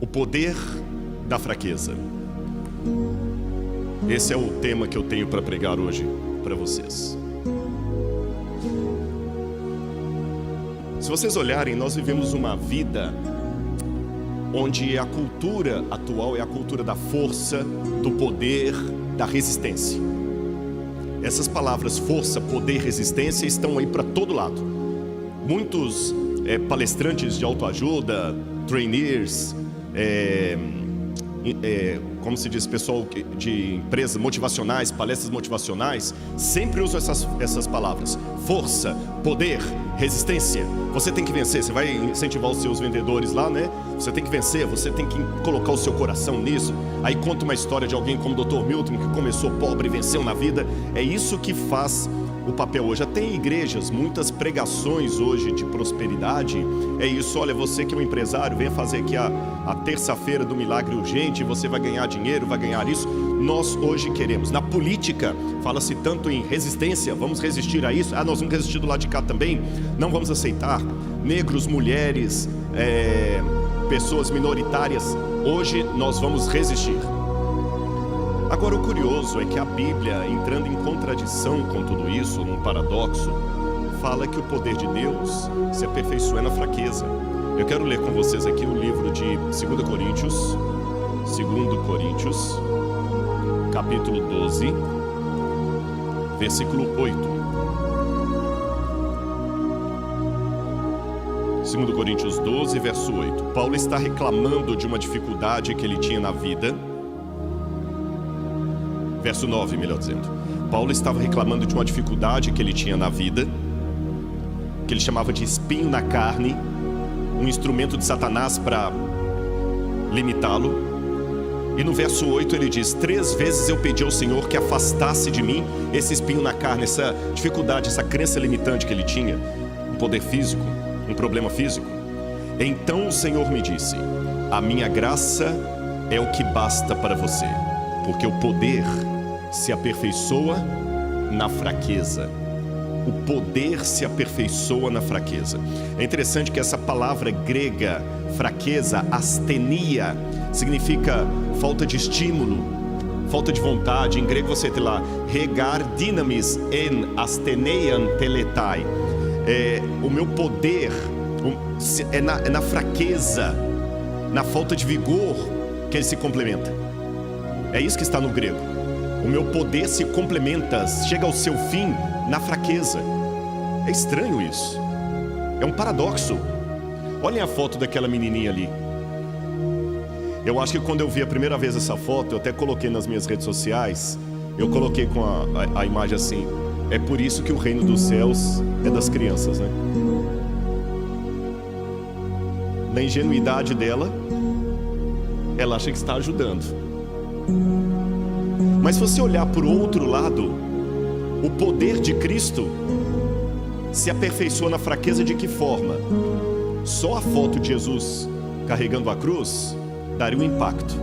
O poder da fraqueza. Esse é o tema que eu tenho para pregar hoje para vocês. Se vocês olharem, nós vivemos uma vida onde a cultura atual é a cultura da força, do poder, da resistência. Essas palavras força, poder, resistência estão aí para todo lado. Muitos palestrantes de autoajuda, trainees, como se diz, pessoal de empresas motivacionais, palestras motivacionais, sempre usam essas palavras: força, poder, resistência. Você tem que vencer. Você vai incentivar os seus vendedores lá, né? Você tem que vencer, você tem que colocar o seu coração nisso. Aí conta uma história de alguém como o Dr. Milton, que começou pobre e venceu na vida. É isso que faz o papel hoje. Já tem igrejas, muitas pregações hoje de prosperidade. É isso: olha, você que é um empresário, venha fazer aqui a terça-feira do milagre urgente, você vai ganhar dinheiro, vai ganhar isso. Nós hoje queremos. Na política, fala-se tanto em resistência, vamos resistir a isso. Nós vamos resistir do lado de cá também, não vamos aceitar. Negros, mulheres, pessoas minoritárias, hoje nós vamos resistir. Agora, o curioso é que a Bíblia, entrando em contradição com tudo isso, num paradoxo, fala que o poder de Deus se aperfeiçoa na fraqueza. Eu quero ler com vocês aqui o livro de 2 Coríntios, capítulo 12, versículo 8. 2 Coríntios 12, verso 8. Paulo está reclamando de uma dificuldade que ele tinha na vida. Verso 9, melhor dizendo. Paulo estava reclamando de uma dificuldade que ele tinha na vida, que ele chamava de espinho na carne, um instrumento de Satanás para limitá-lo. E no verso 8 ele diz: 3 vezes eu pedi ao Senhor que afastasse de mim esse espinho na carne, essa dificuldade, essa crença limitante que ele tinha, um poder físico, um problema físico. Então o Senhor me disse: a minha graça é o que basta para você, porque o poder se aperfeiçoa na fraqueza. O poder se aperfeiçoa na fraqueza. É interessante que essa palavra grega, fraqueza, astenia, significa falta de estímulo, falta de vontade. Em grego você tem lá, regar dynamis en asteneian teletai. O meu poder é na fraqueza, na falta de vigor que ele se complementa. É isso que está no grego. O meu poder se complementa, chega ao seu fim na fraqueza. É estranho isso. É um paradoxo. Olhem a foto daquela menininha ali. Eu acho que quando eu vi a primeira vez essa foto, eu até coloquei nas minhas redes sociais. Eu coloquei com a imagem assim: é por isso que o reino dos céus é das crianças, né? Na ingenuidade dela, ela acha que está ajudando. Mas se você olhar por outro lado, o poder de Cristo se aperfeiçoa na fraqueza. De que forma? Só a foto de Jesus carregando a cruz daria um impacto.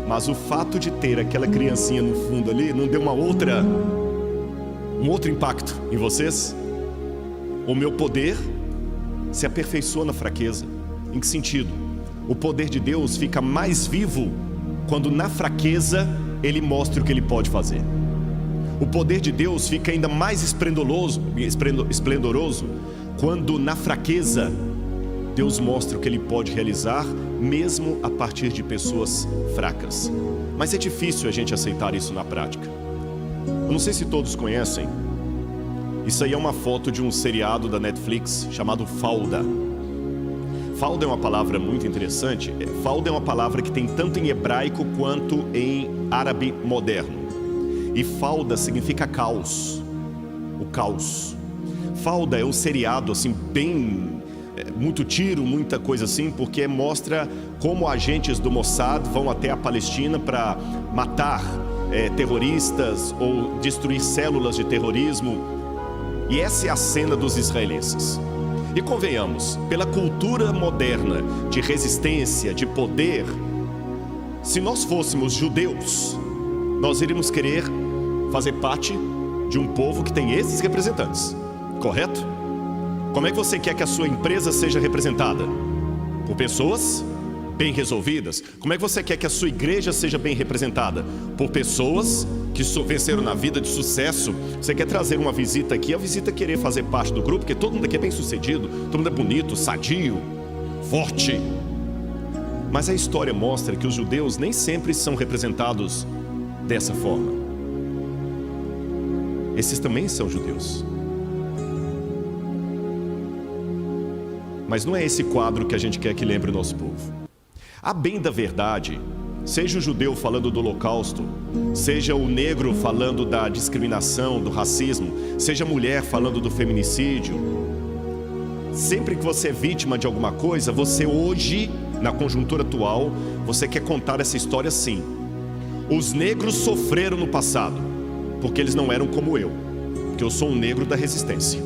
Mas o fato de ter aquela criancinha no fundo ali não deu um outro impacto em vocês? O meu poder se aperfeiçoa na fraqueza. Em que sentido? O poder de Deus fica mais vivo quando na fraqueza ele mostra o que ele pode fazer. O poder de Deus fica ainda mais esplendoroso quando na fraqueza Deus mostra o que ele pode realizar, mesmo a partir de pessoas fracas. Mas é difícil a gente aceitar isso na prática. Eu não sei se todos conhecem. Isso aí é uma foto de um seriado da Netflix chamado Falda. Falda é uma palavra muito interessante. Falda é uma palavra que tem tanto em hebraico quanto em árabe moderno. E falda significa caos. O caos. Falda é um seriado assim bem... muito tiro, muita coisa assim, porque mostra como agentes do Mossad vão até a Palestina para matar terroristas ou destruir células de terrorismo. E essa é a cena dos israelenses. E convenhamos, pela cultura moderna de resistência, de poder, se nós fôssemos judeus, nós iríamos querer fazer parte de um povo que tem esses representantes, correto? Como é que você quer que a sua empresa seja representada? Por pessoas bem resolvidas? Como é que você quer que a sua igreja seja bem representada? Por pessoas que venceram na vida de sucesso. Você quer trazer uma visita aqui, a visita querer fazer parte do grupo, porque todo mundo aqui é bem sucedido, todo mundo é bonito, sadio, forte. Mas a história mostra que os judeus nem sempre são representados dessa forma. Esses também são judeus. Mas não é esse quadro que a gente quer que lembre o nosso povo. A bem da verdade, seja o judeu falando do holocausto, seja o negro falando da discriminação, do racismo, seja a mulher falando do feminicídio, sempre que você é vítima de alguma coisa, você hoje, na conjuntura atual, você quer contar essa história assim. Os negros sofreram no passado, porque eles não eram como eu, porque eu sou um negro da resistência.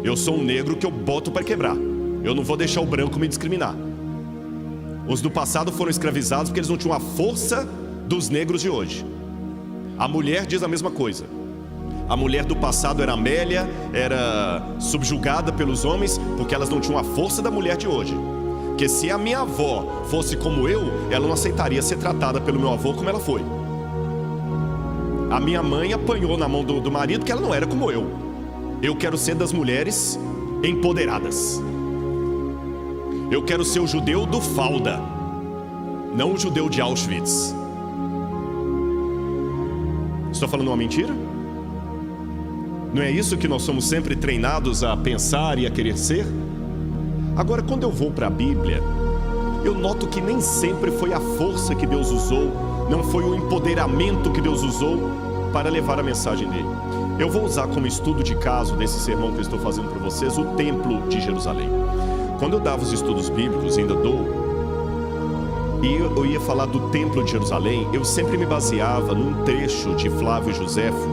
Eu sou um negro que eu boto para quebrar. Eu não vou deixar o branco me discriminar. Os do passado foram escravizados porque eles não tinham a força dos negros de hoje. A mulher diz a mesma coisa. A mulher do passado era Amélia, era subjugada pelos homens porque elas não tinham a força da mulher de hoje. Porque se a minha avó fosse como eu, ela não aceitaria ser tratada pelo meu avô como ela foi. A minha mãe apanhou na mão do marido porque ela não era como eu. Eu quero ser das mulheres empoderadas. Eu quero ser o judeu do Falda, não o judeu de Auschwitz. Estou falando uma mentira? Não é isso que nós somos sempre treinados a pensar e a querer ser? Agora, quando eu vou para a Bíblia, eu noto que nem sempre foi a força que Deus usou, não foi o empoderamento que Deus usou para levar a mensagem dele. Eu vou usar como estudo de caso desse sermão que eu estou fazendo para vocês, o Templo de Jerusalém. Quando eu dava os estudos bíblicos, ainda dou, e eu ia falar do Templo de Jerusalém, eu sempre me baseava num trecho de Flávio Joséfo,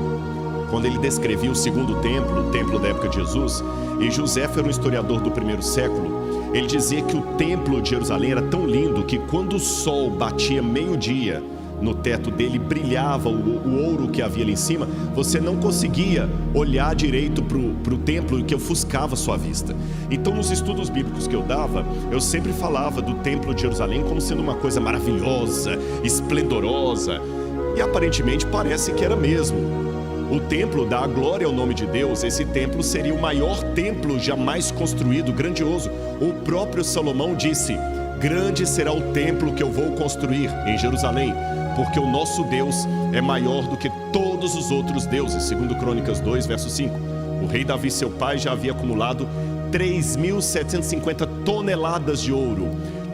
quando ele descrevia o segundo templo, o templo da época de Jesus, e Joséfo era um historiador do primeiro século. Ele dizia que o Templo de Jerusalém era tão lindo que quando o sol batia meio-dia no teto dele, brilhava o ouro que havia ali em cima, você não conseguia olhar direito para o templo, que ofuscava sua vista. Então, nos estudos bíblicos que eu dava, eu sempre falava do Templo de Jerusalém como sendo uma coisa maravilhosa, esplendorosa, e aparentemente parece que era mesmo. O templo dá a glória ao nome de Deus. Esse templo seria o maior templo jamais construído, grandioso. O próprio Salomão disse: grande será o templo que eu vou construir em Jerusalém, porque o nosso Deus é maior do que todos os outros deuses. Segundo Crônicas 2, verso 5. O rei Davi, seu pai, já havia acumulado 3.750 toneladas de ouro,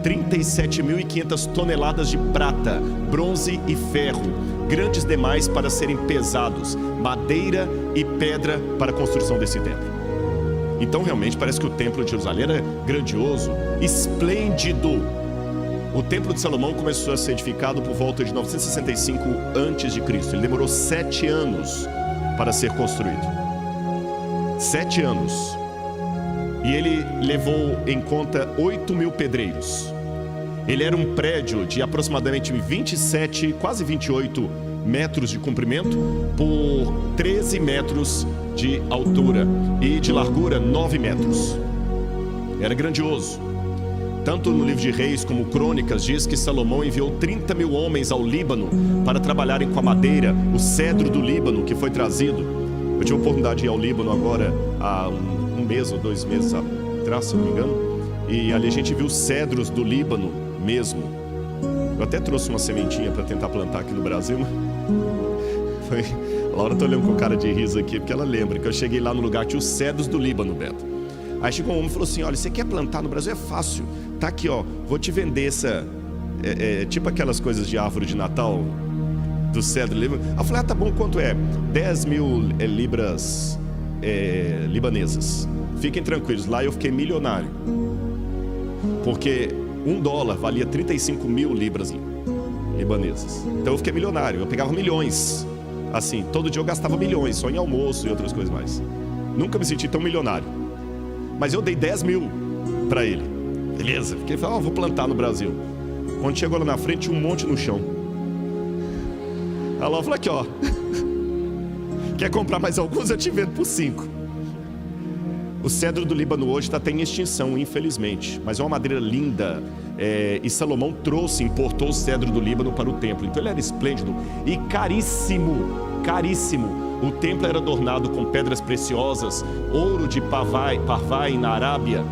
37.500 toneladas de prata, bronze e ferro, grandes demais para serem pesados, madeira e pedra para a construção desse templo. Então realmente parece que o templo de Jerusalém era grandioso, esplêndido. O templo de Salomão começou a ser edificado por volta de 965 a.C. Ele demorou 7 anos para ser construído. 7 anos. E ele levou em conta 8.000 pedreiros. Ele era um prédio de aproximadamente 27, quase 28 metros de comprimento por 13 metros de altura e de largura 9 metros. Era grandioso. Tanto no livro de Reis como Crônicas diz que Salomão enviou 30.000 homens ao Líbano para trabalharem com a madeira, o cedro do Líbano que foi trazido. Eu tive a oportunidade de ir ao Líbano agora há um mês ou 2 meses atrás, se não me engano, e ali a gente viu os cedros do Líbano mesmo. Eu até trouxe uma sementinha para tentar plantar aqui no Brasil, mas a Laura tá olhando com cara de riso aqui, porque ela lembra que eu cheguei lá no lugar que tinha os cedros do Líbano, Beto. Aí chegou um homem e falou assim: olha, você quer plantar no Brasil? É fácil, tá aqui, ó, vou te vender essa, tipo aquelas coisas de árvore de Natal, do cedro do Líbano. Eu falei: ah, tá bom, quanto é? 10.000 libras libanesas. Fiquem tranquilos, lá eu fiquei milionário, porque $1 valia 35.000 libras libanesas. Então eu fiquei milionário, eu pegava milhões, assim, todo dia eu gastava milhões, só em almoço e outras coisas mais. Nunca me senti tão milionário. Mas eu dei 10.000 para ele. Beleza, porque ele falou: vou plantar no Brasil. Quando chegou lá na frente, tinha um monte no chão. Aí ela falou: aqui, ó, quer comprar mais alguns? Eu te vendo por 5. O cedro do Líbano hoje está até em extinção, infelizmente, mas é uma madeira linda, e Salomão importou o cedro do Líbano para o templo. Então ele era esplêndido e caríssimo, caríssimo. O templo era adornado com pedras preciosas, ouro de Parvai na Arábia.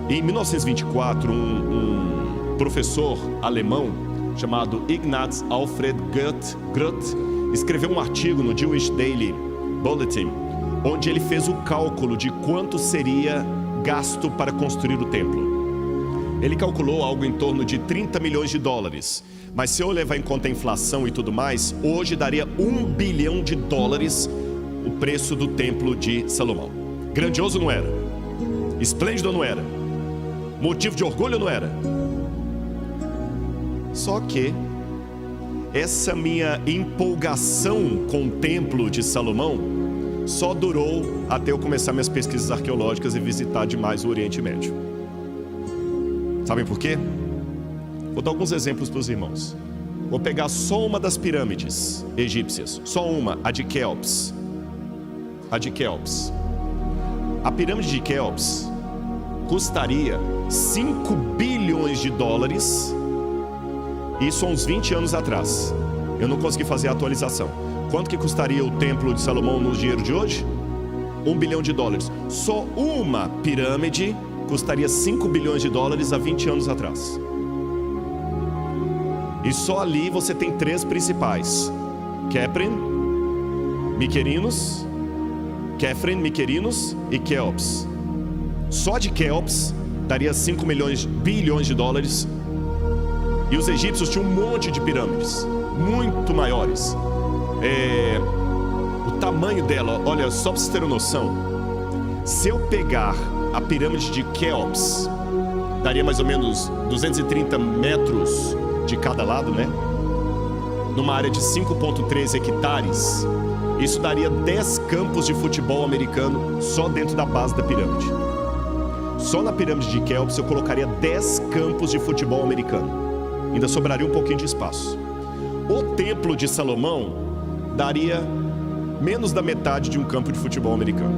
Em 1924, um professor alemão chamado Ignaz Alfred Groth escreveu um artigo no Jewish Daily Bulletin, onde ele fez o cálculo de quanto seria gasto para construir o templo. Ele calculou algo em torno de 30 milhões de dólares, mas se eu levar em conta a inflação e tudo mais, hoje daria 1 bilhão de dólares o preço do templo de Salomão. Grandioso não era? Esplêndido não era? Motivo de orgulho não era? Só que essa minha empolgação com o templo de Salomão só durou até eu começar minhas pesquisas arqueológicas e visitar demais o Oriente Médio. Sabem por quê? Vou dar alguns exemplos para os irmãos. Vou pegar só uma das pirâmides egípcias, só uma, a de Quéops. A pirâmide de Quéops custaria 5 bilhões de dólares, isso há uns 20 anos atrás. Eu não consegui fazer a atualização. Quanto que custaria o templo de Salomão no dinheiro de hoje? 1 bilhão de dólares. Só uma pirâmide custaria 5 bilhões de dólares há 20 anos atrás. E só ali você tem 3 principais: Khephren, Miquerinos e Quéops. Só de Quéops daria 5 bilhões de dólares. E os egípcios tinham um monte de pirâmides, muito maiores. O tamanho dela, olha, só para vocês terem noção, se eu pegar a pirâmide de Quéops, daria mais ou menos 230 metros de cada lado, né? Numa área de 5,3 hectares, isso daria 10 campos de futebol americano só dentro da base da pirâmide. Só na pirâmide de Quéops eu colocaria 10 campos de futebol americano. Ainda sobraria um pouquinho de espaço. O templo de Salomão daria menos da metade de um campo de futebol americano.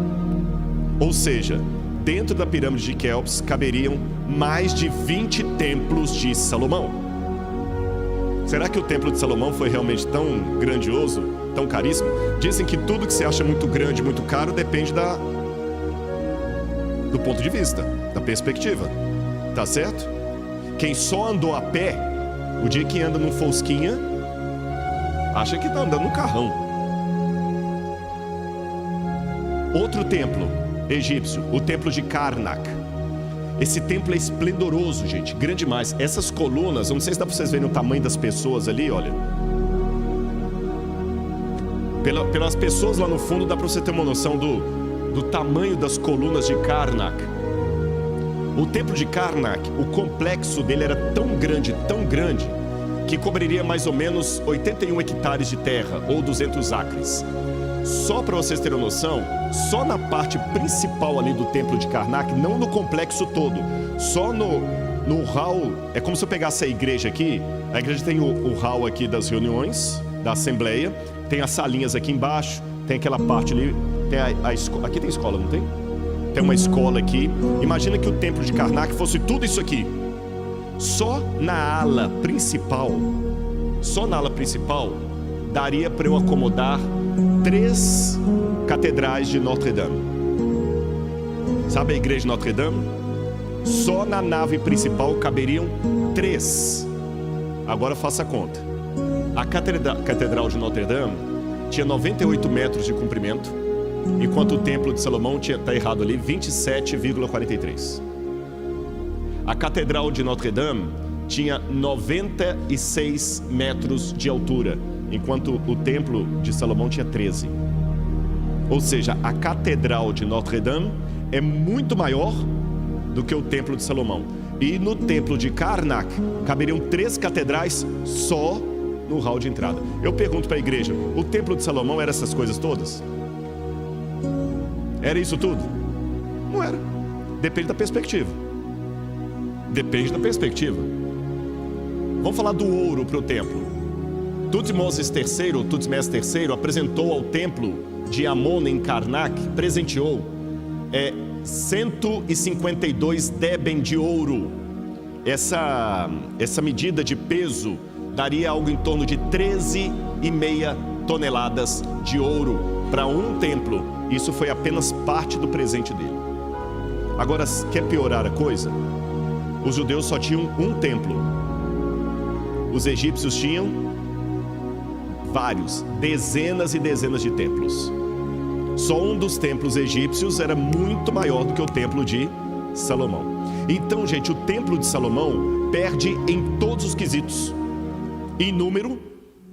Ou seja, dentro da pirâmide de Quéops caberiam mais de 20 templos de Salomão. Será que o templo de Salomão foi realmente tão grandioso, tão caríssimo? Dizem que tudo que você acha muito grande, muito caro, depende do ponto de vista, da perspectiva. Tá certo? Quem só andou a pé, o dia que anda num Fusquinha, acha que está andando num carrão. Outro templo egípcio, o templo de Karnak. Esse templo é esplendoroso, gente, grande demais. Essas colunas, eu não sei se dá para vocês verem o tamanho das pessoas ali, olha. Pelas pessoas lá no fundo dá para você ter uma noção do tamanho das colunas de Karnak. O templo de Karnak, o complexo dele era tão grande, que cobriria mais ou menos 81 hectares de terra, ou 200 acres. Só para vocês terem noção, só na parte principal ali do templo de Karnak, não no complexo todo, só no hall, é como se eu pegasse a igreja aqui. A igreja tem o hall aqui das reuniões, da assembleia, tem as salinhas aqui embaixo, tem aquela parte ali, tem a escola, aqui tem escola, não tem? Tem uma escola aqui. Imagina que o templo de Karnak fosse tudo isso aqui. Só na ala principal, daria para eu acomodar 3 catedrais de Notre Dame. Sabe a igreja de Notre Dame? Só na nave principal caberiam 3. Agora faça a conta. A catedral de Notre Dame tinha 98 metros de comprimento, enquanto o templo de Salomão está errado ali, 27,43. A catedral de Notre Dame tinha 96 metros de altura, enquanto o templo de Salomão tinha 13. Ou seja, a catedral de Notre Dame é muito maior do que o templo de Salomão. E no templo de Karnak caberiam 3 catedrais só no hall de entrada. Eu pergunto para a igreja, o templo de Salomão era essas coisas todas? Era isso tudo? Não era. Depende da perspectiva. Vamos falar do ouro para o templo. Tutmoses III apresentou ao templo de Amon em Karnak, presenteou 152 deben de ouro. Essa medida de peso daria algo em torno de 13,5 toneladas de ouro para um templo. Isso foi apenas parte do presente dele. Agora, quer piorar a coisa? Os judeus só tinham um templo. Os egípcios tinham vários, dezenas e dezenas de templos. Só um dos templos egípcios era muito maior do que o templo de Salomão. Então, gente, o templo de Salomão perde em todos os quesitos. Em número,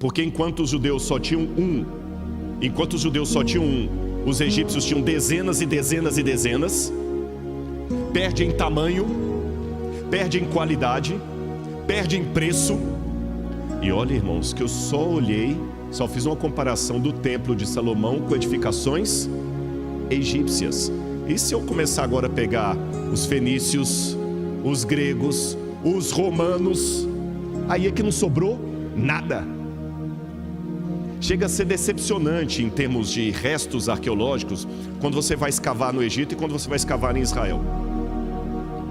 porque enquanto os judeus só tinham um, os egípcios tinham dezenas e dezenas e dezenas. Perde em tamanho, perde em qualidade, perde em preço. E olha, irmãos, que eu só fiz uma comparação do templo de Salomão com edificações egípcias. E se eu começar agora a pegar os fenícios, os gregos, os romanos, aí é que não sobrou nada. Chega a ser decepcionante em termos de restos arqueológicos quando você vai escavar no Egito e quando você vai escavar em Israel.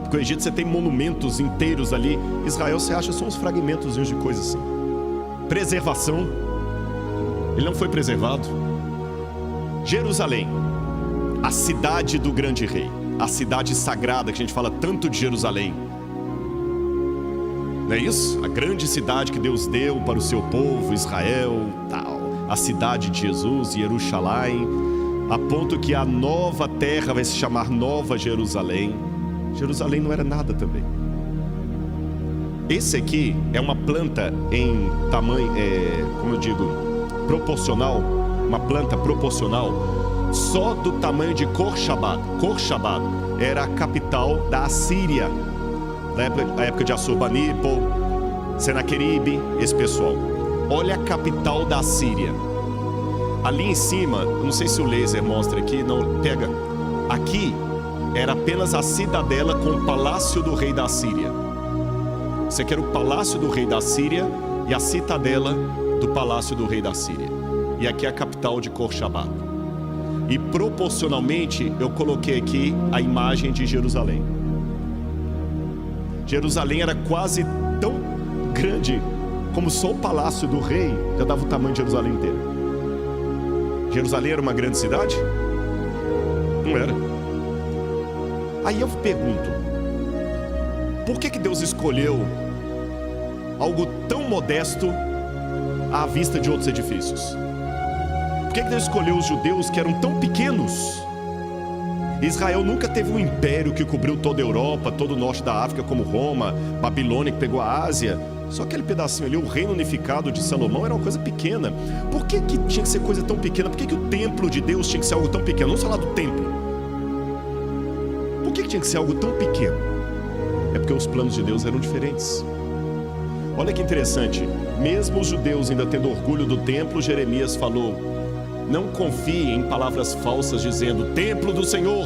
Porque no Egito você tem monumentos inteiros ali. Israel você acha só uns fragmentos de coisa assim. Preservação, ele não foi preservado. Jerusalém, a cidade do grande rei, a cidade sagrada que a gente fala tanto de Jerusalém, não é isso? A grande cidade que Deus deu para o seu povo, Israel, tal. A cidade de Jesus, Jerusalém, a ponto que a nova terra vai se chamar Nova Jerusalém. Jerusalém não era nada também. Esse aqui é uma planta em tamanho, proporcional, uma planta proporcional, só do tamanho de Khorshad. Khorshad era a capital da Assíria, da época de Assurbanipal, Senaqueribe, esse pessoal. Olha a capital da Assíria. Ali em cima, não sei se o laser mostra aqui, não, pega. Aqui era apenas a cidadela com o palácio do rei da Assíria. Você quer o palácio do rei da Síria e a citadela do palácio do rei da Síria. E aqui é a capital de Khorshad. E proporcionalmente eu coloquei aqui a imagem de Jerusalém. Jerusalém era quase tão grande como só o palácio do rei já dava o tamanho de Jerusalém inteira. Jerusalém era uma grande cidade? Não era. Aí eu pergunto, por que Deus escolheu algo tão modesto à vista de outros edifícios? Por que Deus escolheu os judeus que eram tão pequenos? Israel nunca teve um império que cobriu toda a Europa, todo o norte da África, como Roma, Babilônia, que pegou a Ásia. Só aquele pedacinho ali, o reino unificado de Salomão, era uma coisa pequena. Por que tinha que ser coisa tão pequena? Por que o templo de Deus tinha que ser algo tão pequeno? Vamos falar do templo. Por que tinha que ser algo tão pequeno? É porque os planos de Deus eram diferentes. Olha que interessante, mesmo os judeus ainda tendo orgulho do templo, Jeremias falou: não confie em palavras falsas dizendo templo do Senhor,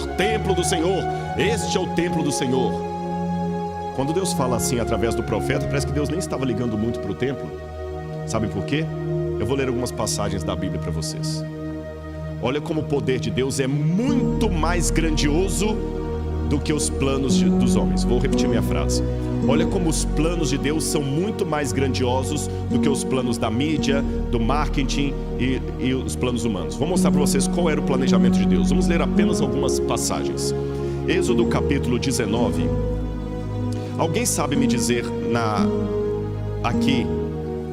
este é o templo do Senhor. Quando Deus fala assim através do profeta, parece que Deus nem estava ligando muito para o templo. Sabem por quê? Eu vou ler algumas passagens da Bíblia para vocês. Olha como o poder de Deus é muito mais grandioso do que os planos dos homens. Vou repetir minha frase. Olha como os planos de Deus são muito mais grandiosos do que os planos da mídia, do marketing e os planos humanos. Vou mostrar para vocês qual era o planejamento de Deus. Vamos ler apenas algumas passagens. Êxodo capítulo 19. Alguém sabe me dizer aqui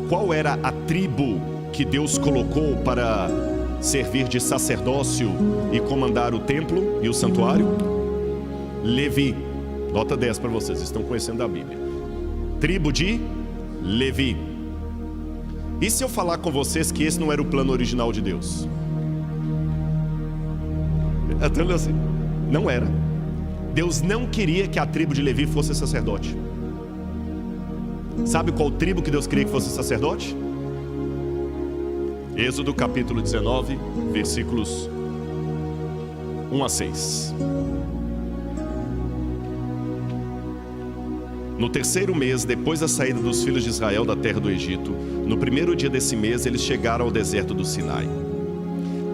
qual era a tribo que Deus colocou para servir de sacerdócio e comandar o templo e o santuário? Levi. Nota 10 para vocês, estão conhecendo a Bíblia. Tribo de Levi. E se eu falar com vocês que esse não era o plano original de Deus? Assim, não era. Deus não queria que a tribo de Levi fosse sacerdote. Sabe qual tribo que Deus queria que fosse sacerdote? Êxodo capítulo 19, versículos 1 a 6. No terceiro mês, depois da saída dos filhos de Israel da terra do Egito, no primeiro dia desse mês, eles chegaram ao deserto do Sinai.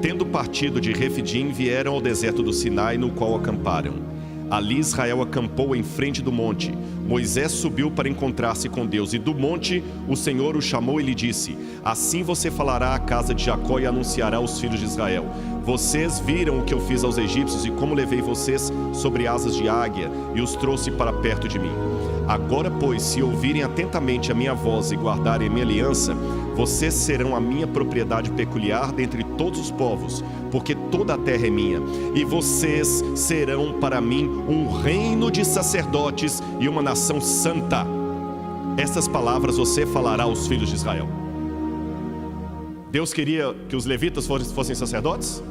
Tendo partido de Refidim, vieram ao deserto do Sinai, no qual acamparam. Ali Israel acampou em frente do monte. Moisés subiu para encontrar-se com Deus, e do monte o Senhor o chamou e lhe disse: assim você falará à casa de Jacó e anunciará aos filhos de Israel: vocês viram o que eu fiz aos egípcios e como levei vocês sobre asas de águia e os trouxe para perto de mim. Agora, pois, se ouvirem atentamente a minha voz e guardarem a minha aliança, vocês serão a minha propriedade peculiar dentre todos os povos, porque toda a terra é minha, e vocês serão para mim um reino de sacerdotes e uma nação santa. Essas palavras você falará aos filhos de Israel. Deus queria que os levitas fossem sacerdotes?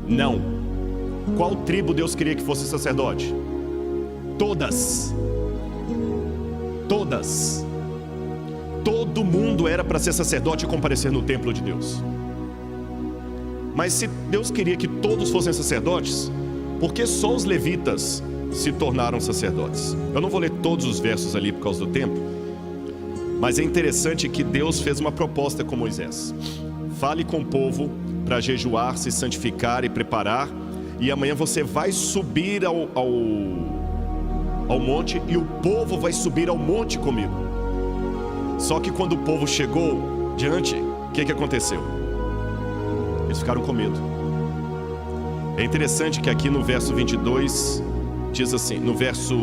Não. Qual tribo Deus queria que fosse sacerdote? Todas. Todas. Todo mundo era para ser sacerdote e comparecer no templo de Deus. Mas se Deus queria que todos fossem sacerdotes, por que só os levitas se tornaram sacerdotes? Eu não vou ler todos os versos ali por causa do tempo, mas é interessante que Deus fez uma proposta com Moisés: fale com o povo para jejuar, se santificar e preparar, e amanhã você vai subir ao monte, e o povo vai subir ao monte comigo. Só que quando o povo chegou diante, o que aconteceu? Eles ficaram com medo. É interessante que aqui no verso 22 diz assim, no verso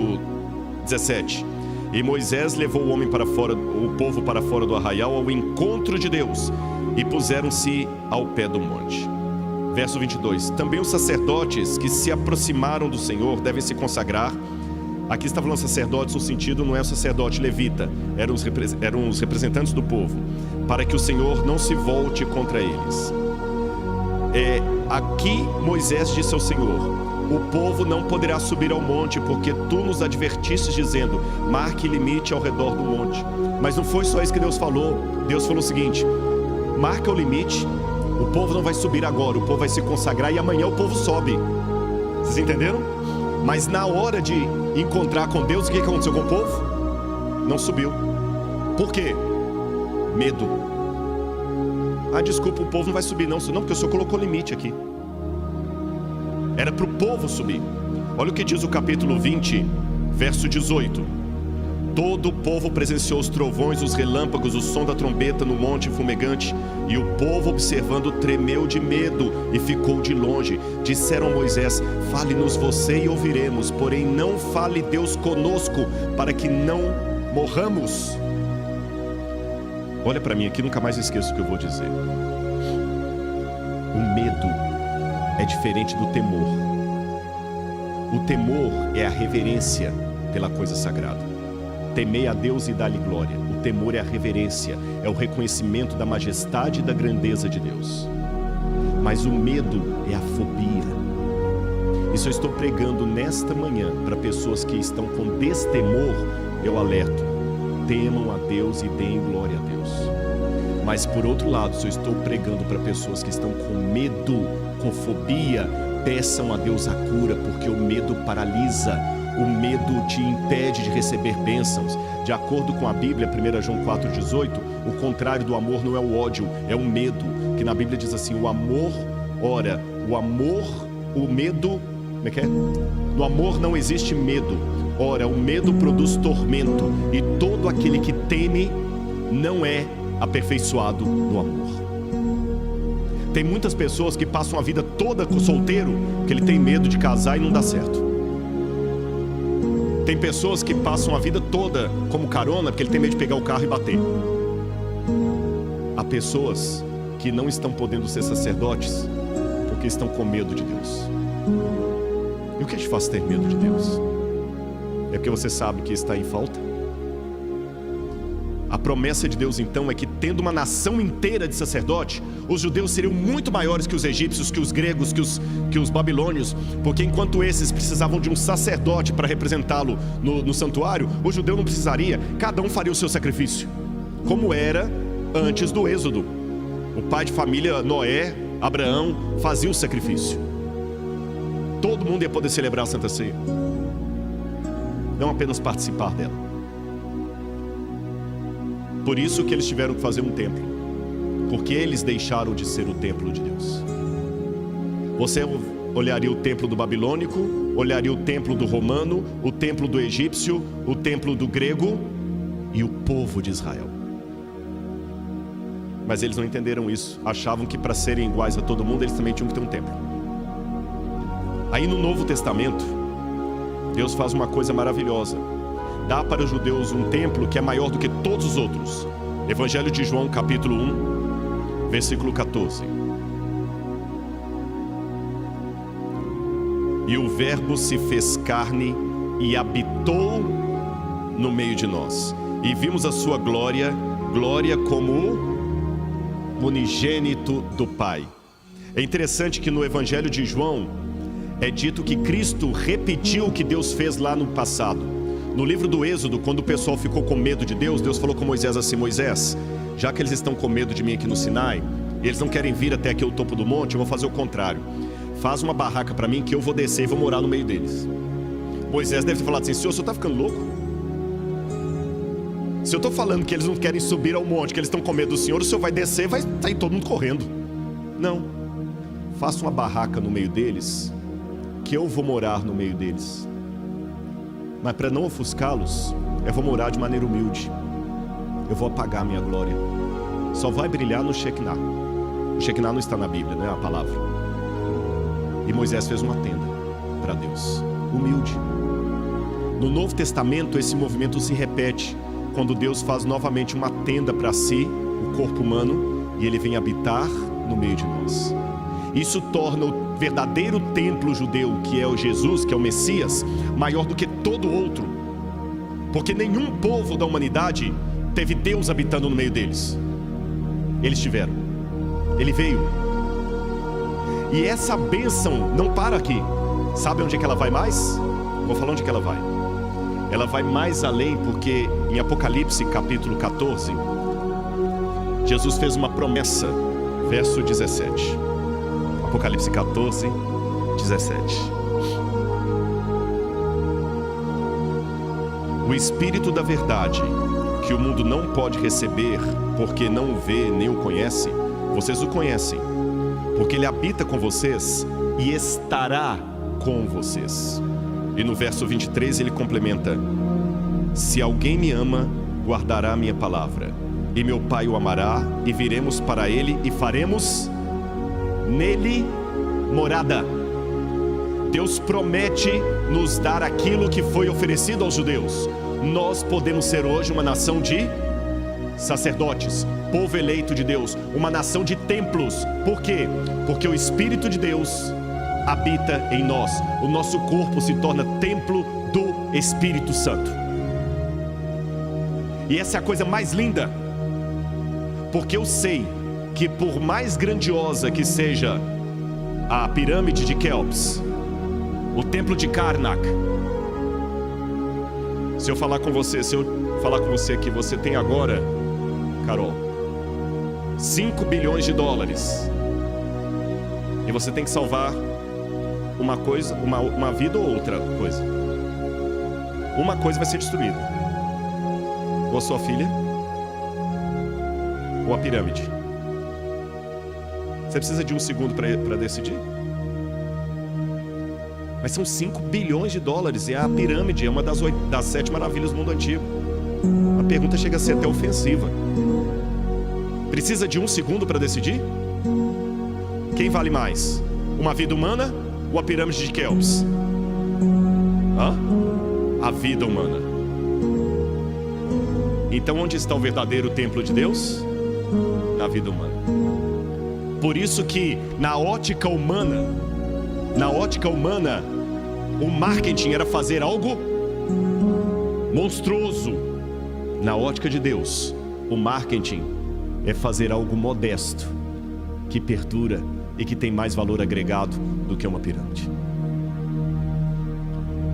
17: e Moisés levou o povo para fora do arraial ao encontro de Deus, e puseram-se ao pé do monte. Verso 22: também os sacerdotes que se aproximaram do Senhor devem se consagrar. Aqui está falando sacerdotes, no sentido não é o sacerdote levita, eram os representantes do povo, para que o Senhor não se volte contra eles. Aqui Moisés disse ao Senhor: o povo não poderá subir ao monte, porque tu nos advertiste dizendo: marque limite ao redor do monte. Mas não foi só isso que Deus falou. Deus falou o seguinte: marca o limite, o povo não vai subir agora, o povo vai se consagrar e amanhã o povo sobe. Vocês entenderam? Mas na hora de encontrar com Deus, o que aconteceu com o povo? Não subiu. Por quê? Medo. Desculpa, o povo não vai subir não, porque o Senhor colocou limite aqui. Era para o povo subir. Olha o que diz o capítulo 20, verso 18: todo o povo presenciou os trovões, os relâmpagos, o som da trombeta no monte fumegante, e o povo, observando, tremeu de medo e ficou de longe. Disseram a Moisés: fale-nos você e ouviremos, porém não fale Deus conosco, para que não morramos. Olha para mim aqui, nunca mais esqueço o que eu vou dizer. O medo é diferente do temor. O temor é a reverência pela coisa sagrada. Temei a Deus e dá-lhe glória. O temor é a reverência, é o reconhecimento da majestade e da grandeza de Deus. Mas o medo é a fobia. Isso eu estou pregando nesta manhã para pessoas que estão com destemor. Eu alerto: temam a Deus e deem glória a Deus. Mas por outro lado, se eu estou pregando para pessoas que estão com medo, com fobia, peçam a Deus a cura, porque o medo paralisa. O medo te impede de receber bênçãos. De acordo com a Bíblia, 1 João 4,18, o contrário do amor não é o ódio, é o medo. Que na Bíblia diz assim: o amor, o medo, como é que é? No amor não existe medo. Ora, o medo produz tormento, e todo aquele que teme não é aperfeiçoado no amor. Tem muitas pessoas que passam a vida toda solteiro, porque ele tem medo de casar e não dá certo. Tem pessoas que passam a vida toda como carona, porque ele tem medo de pegar o carro e bater. Há pessoas que não estão podendo ser sacerdotes porque estão com medo de Deus. E o que te faz ter medo de Deus? É porque você sabe que está em falta? A promessa de Deus então é que, tendo uma nação inteira de sacerdote, os judeus seriam muito maiores que os egípcios, que os gregos, que os babilônios, porque enquanto esses precisavam de um sacerdote para representá-lo no santuário, o judeu não precisaria. Cada um faria o seu sacrifício, como era antes do êxodo. O pai de família Noé, Abraão, fazia o sacrifício. Todo mundo ia poder celebrar a Santa Ceia, não apenas participar dela. Por isso que eles tiveram que fazer um templo. porque eles deixaram de ser o templo de Deus. Você olharia o templo do babilônico, olharia o templo do romano, o templo do egípcio, o templo do grego e o povo de Israel. Mas eles não entenderam isso. Achavam que para serem iguais a todo mundo, eles também tinham que ter um templo. Aí no Novo Testamento, Deus faz uma coisa maravilhosa. Dá para os judeus um templo que é maior do que todos os outros. Evangelho de João, capítulo 1, versículo 14. E o Verbo se fez carne e habitou no meio de nós. E vimos a sua glória, glória como o unigênito do Pai. É interessante que no Evangelho de João é dito que Cristo repetiu o que Deus fez lá no passado. No livro do Êxodo, quando o pessoal ficou com medo de Deus, Deus falou com Moisés assim: Moisés, já que eles estão com medo de mim aqui no Sinai, e eles não querem vir até aqui ao topo do monte, eu vou fazer o contrário. Faz uma barraca para mim que eu vou descer e vou morar no meio deles. Moisés deve ter falado assim: Senhor, o senhor está ficando louco? Se eu estou falando que eles não querem subir ao monte, que eles estão com medo do Senhor, o senhor vai descer e vai sair todo mundo correndo. Não, faça uma barraca no meio deles, que eu vou morar no meio deles. Mas para não ofuscá-los, eu vou morar de maneira humilde. Eu vou apagar a minha glória. Só vai brilhar no Shekinah. O Shekinah não está na Bíblia, não é a palavra. E Moisés fez uma tenda para Deus, humilde. No Novo Testamento esse movimento se repete, quando Deus faz novamente uma tenda para si, o corpo humano, e Ele vem habitar no meio de nós. Isso torna o verdadeiro templo judeu, que é o Jesus, que é o Messias, maior do que todo outro. Porque nenhum povo da humanidade teve Deus habitando no meio deles. Eles tiveram. Ele veio. E essa bênção não para aqui. Sabe onde é que ela vai mais? Vou falar onde é que ela vai. Ela vai mais além, porque em Apocalipse capítulo 14, Jesus fez uma promessa, verso 17. Apocalipse 14, 17. O Espírito da verdade, que o mundo não pode receber, porque não o vê nem o conhece, vocês o conhecem, porque Ele habita com vocês e estará com vocês. E no verso 23 ele complementa: se alguém me ama, guardará a minha palavra, e meu Pai o amará, e viremos para ele e faremos nele morada. Deus promete nos dar aquilo que foi oferecido aos judeus. Nós podemos ser hoje uma nação de sacerdotes, povo eleito de Deus, uma nação de templos. Por quê? Porque o Espírito de Deus habita em nós. O nosso corpo se torna templo do Espírito Santo. E essa é a coisa mais linda, porque eu sei que por mais grandiosa que seja a pirâmide de Quéops, o templo de Karnak, se eu falar com você que você tem agora, Carol, 5 bilhões de dólares, e você tem que salvar uma coisa, uma vida ou outra coisa. Uma coisa vai ser destruída: ou a sua filha, ou a pirâmide. Você precisa de um segundo para decidir? Mas são 5 bilhões de dólares, e a pirâmide é uma das 7 maravilhas do mundo antigo. A pergunta chega a ser até ofensiva. Precisa de um segundo para decidir? Quem vale mais? Uma vida humana ou a pirâmide de Quéops? A vida humana. Então onde está o verdadeiro templo de Deus? Na vida humana. Por isso que na ótica humana, o marketing era fazer algo monstruoso. Na ótica de Deus, o marketing é fazer algo modesto, que perdura e que tem mais valor agregado do que uma pirâmide.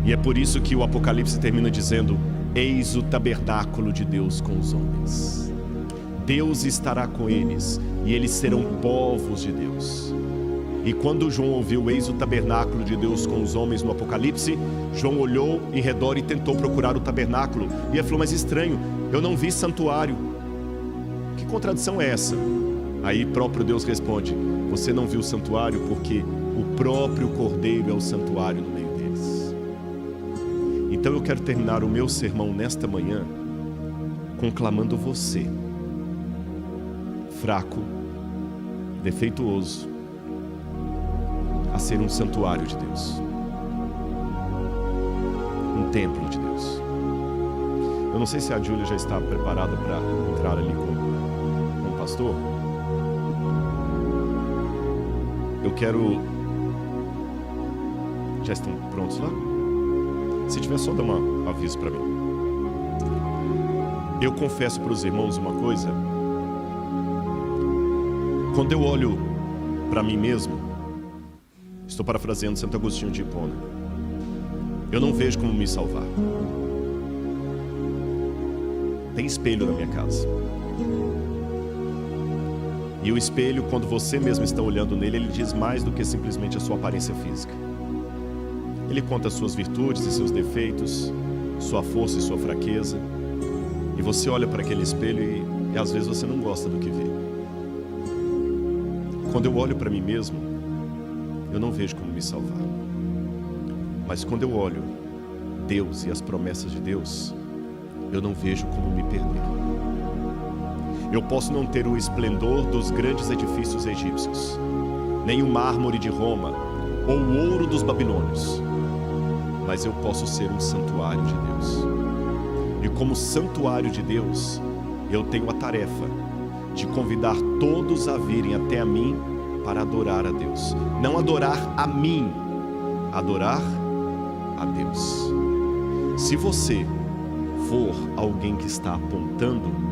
E é por isso que o Apocalipse termina dizendo: eis o tabernáculo de Deus com os homens. Deus estará com eles, e eles serão povos de Deus. E quando João ouviu eis o tabernáculo de Deus com os homens no Apocalipse, João olhou em redor e tentou procurar o tabernáculo, e ele falou: mas estranho, eu não vi santuário. Que contradição é essa? Aí próprio Deus responde: você não viu o santuário porque o próprio Cordeiro é o santuário no meio deles. Então eu quero terminar o meu sermão nesta manhã conclamando você, fraco, defeituoso, a ser um santuário de Deus, um templo de Deus. Eu não sei se a Júlia já está preparada para entrar ali com o pastor. Eu quero... Já estão prontos lá? Se tiver, só dá um aviso para mim. Eu confesso para os irmãos uma coisa. Quando eu olho para mim mesmo, estou parafraseando Santo Agostinho de Hipona, eu não vejo como me salvar. Tem espelho na minha casa. E o espelho, quando você mesmo está olhando nele, ele diz mais do que simplesmente a sua aparência física. Ele conta as suas virtudes e seus defeitos, sua força e sua fraqueza. E você olha para aquele espelho e às vezes você não gosta do que vê. Quando eu olho para mim mesmo, eu não vejo como me salvar. Mas quando eu olho Deus e as promessas de Deus, eu não vejo como me perder. Eu posso não ter o esplendor dos grandes edifícios egípcios, nem o mármore de Roma, ou o ouro dos babilônios, mas eu posso ser um santuário de Deus. E como santuário de Deus, eu tenho a tarefa de convidar todos a virem até a mim para adorar a Deus. Não adorar a mim, adorar a Deus. Se você for alguém que está apontando,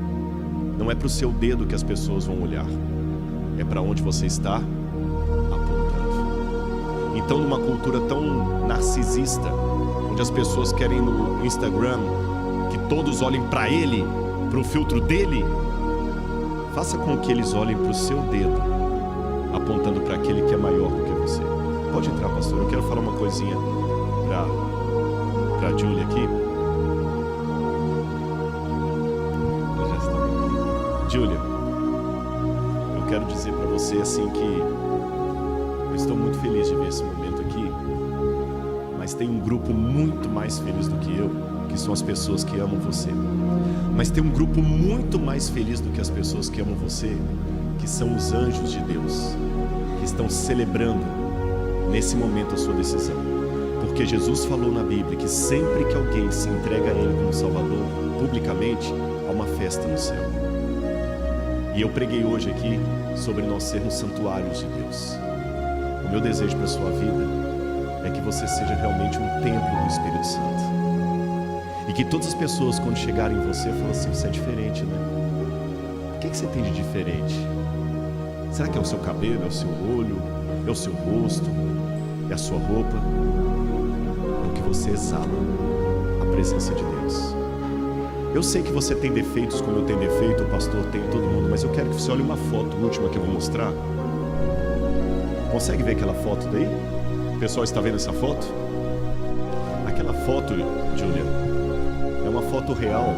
não é para o seu dedo que as pessoas vão olhar, é para onde você está apontando. Então, numa cultura tão narcisista, onde as pessoas querem no Instagram que todos olhem para ele, para o filtro dele, faça com que eles olhem para o seu dedo, apontando para aquele que é maior do que você. Pode entrar, pastor. Eu quero falar uma coisinha para a Júlia aqui. Ela já está aqui. Júlia, eu quero dizer para você assim que eu estou muito feliz de ver esse momento aqui, mas tem um grupo muito mais feliz do que eu, que são as pessoas que amam você. Mas tem um grupo muito mais feliz do que as pessoas que amam você, que são os anjos de Deus, que estão celebrando nesse momento a sua decisão. Porque Jesus falou na Bíblia que sempre que alguém se entrega a Ele como Salvador, publicamente, há uma festa no céu. E eu preguei hoje aqui sobre nós sermos santuários de Deus. O meu desejo para a sua vida é que você seja realmente um templo do Espírito Santo. E que todas as pessoas, quando chegarem em você, falam assim: você é diferente, né? O que você tem de diferente? Será que é o seu cabelo, é o seu olho, é o seu rosto, é a sua roupa? É o que você exala, a presença de Deus. Eu sei que você tem defeitos como eu tenho defeito, o pastor tem, todo mundo, mas eu quero que você olhe uma foto última que eu vou mostrar. Consegue ver aquela foto daí? O pessoal está vendo essa foto? Aquela foto, Júlia, é uma foto real.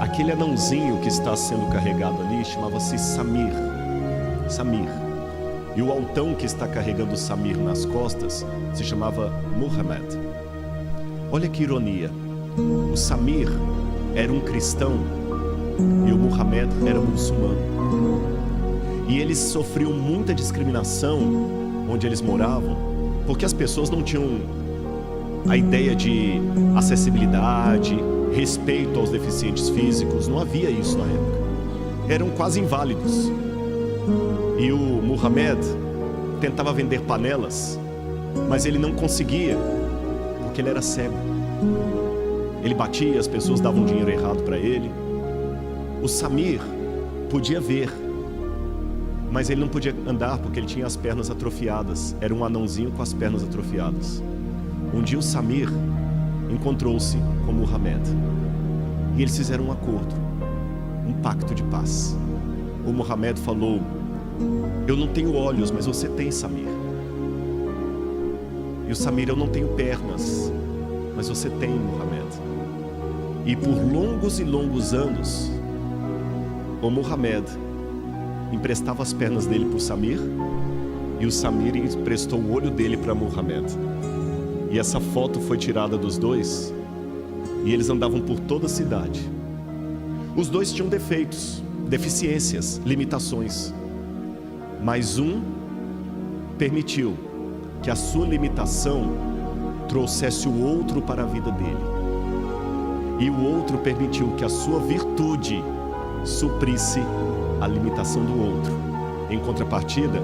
Aquele anãozinho que está sendo carregado ali chamava-se Samir. E o altão que está carregando Samir nas costas se chamava Muhammad. Olha que ironia. O Samir era um cristão e o Muhammad era muçulmano. E eles sofriam muita discriminação onde eles moravam, porque as pessoas não tinham a ideia de acessibilidade, respeito aos deficientes físicos. Não havia isso na época. Eram quase inválidos. E o Muhammad tentava vender panelas, mas ele não conseguia, porque ele era cego. Ele batia, as pessoas davam dinheiro errado para ele. O Samir podia ver, mas ele não podia andar porque ele tinha as pernas atrofiadas. Era um anãozinho com as pernas atrofiadas. Um dia o Samir encontrou-se com Muhammad e eles fizeram um acordo, um pacto de paz. O Muhammad falou: eu não tenho olhos, mas você tem, Samir. E o Samir: eu não tenho pernas, mas você tem, Muhammad. E por longos e longos anos, o Muhammad emprestava as pernas dele para o Samir, e o Samir emprestou o olho dele para Muhammad. E essa foto foi tirada dos dois, e eles andavam por toda a cidade. Os dois tinham defeitos, deficiências, limitações, mas um permitiu que a sua limitação trouxesse o outro para a vida dele, e o outro permitiu que a sua virtude suprisse a limitação do outro. Em contrapartida,